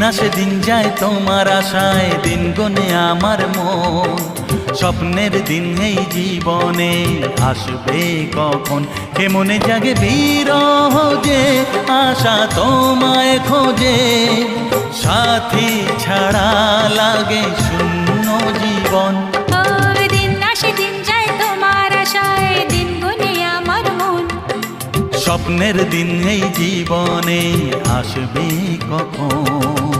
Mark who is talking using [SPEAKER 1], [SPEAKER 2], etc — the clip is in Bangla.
[SPEAKER 1] আসে দিন যায় তোমার আশায়, দিন গনে আমার মন। স্বপ্নের দিন এই জীবনে আসবে কখন, কেমনে জাগে বিরহ যে আশা তোমায় খোঁজে। সাথী ছাড়া লাগে শূন্য জীবন।
[SPEAKER 2] দিন আসে দিন যায় তোমার আশায়, দিন গুনে আমার মন।
[SPEAKER 1] স্বপ্নের দিন এই জীবনে আসবে কখন।